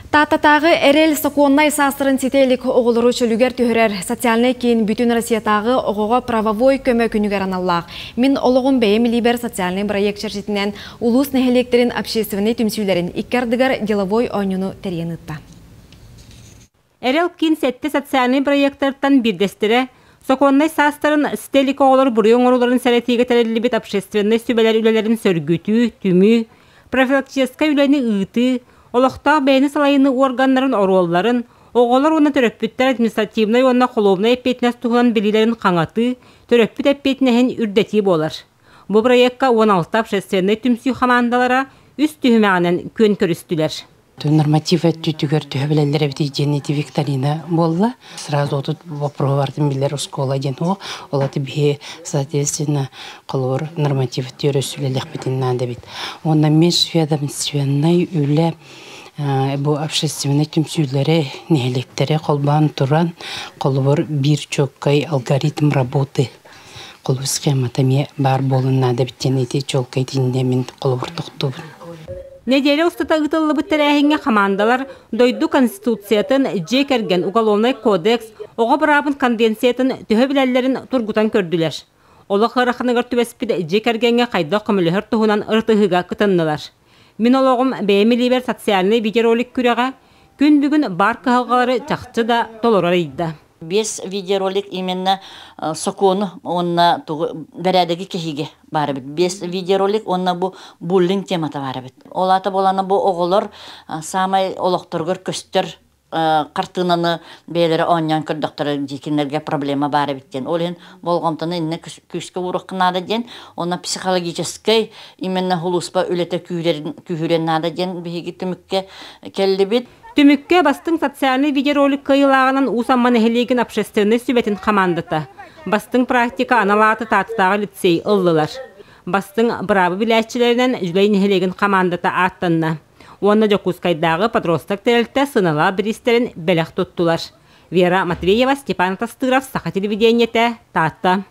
Тататағы әрел сақуаннай састырын сетелік оғылыру чөлігер түйірер социальный кейін бүтін Россиятағы оғыға правовой көмі күнігер аналлақ. Мен олығын бәйім либер социальный проект чаршетінен улус нәхелектерін общественный түмсүйлерін иккардығар деловой ойнуну тәренітті. Әрел кейін сәтті социальный проекттардан бірдестірі сақуаннай састырын сетелік оғылыр бұрыйын оруларын сәретеге тәрелі бет общественный сөбелер үлелерін сөргүтü, түмі, профилактическа үлені ұйты, Олықтағы бәйіні салайыны органларын оролларын, оғылар оны төрөппіттер административнай онына қолуымна әппетінес тұғынан білілерін қаңаты, төрөппіт әппетінәхін үрдәтей болар. Бұл проектқа 16 общественный түмсүй командалара үст түйімәғінен көн көрістілер. Нормативы түтігер түйәбілелері бітейденеті викторина болла. Сразу отут вопрос бардым білер ұскола ден о. Олаты бе, соответственно, қолуыр нормативы түйөрөсілелік бітіннен де бит. Онна мен ведомственный үлі бұл общественный түмсүйлері нәліктері қолбан тұран қолуыр бір чөккай алгоритм работы. Қолуыр схематами бар болынна да біттенеті чөккай дейінде мен қолуыр тұқтубын. Неделе устата ытылы бұттар әхінге командалар дойду конституциятын жек әрген уголовный кодекс, оға бұрабын конвенциятын төхі біләлерін тұргутан көрділер. Олы қырақынығыр түбәспіді жек әргенге қайда құмылығыр тұхынан ұртығыға күтіннылар. Мен олығым бәйімі либер социальный видеоролик күреға күн бүгін бар қығалғалары чақчы да толырар еді. Бес видеоролик именно сокону онна бәрәдегі кехиге бары бит. Бес видеоролик онна бу буллинг темата бары бит. Олата боланы бу оғылар самай олықтыргыр көстер қартынаны бәлері оньян көрдіқтірі декенлерге проблема бары биттен. Олен болғамтаны инне күшкі ұрыққынады ден, онна психологическай именно хулуспа үлеті күйірен нады ден бейгі түмікке келді бит. Түмікке бастың социальный видеоролик кайылағынан усамман әхелеген общественный сөбетін командаты. Бастың практика аналаты татытағы лицей ұллылар. Бастың бұрабы біләтчілерінен жүлейін әхелеген командаты аттынна. Онна жокускайдағы подросток тәрелті сынала біристерін бәләқ тұттылар. Вера Матвеева, Степан Тастыров, Саха телевидениеті, Татта.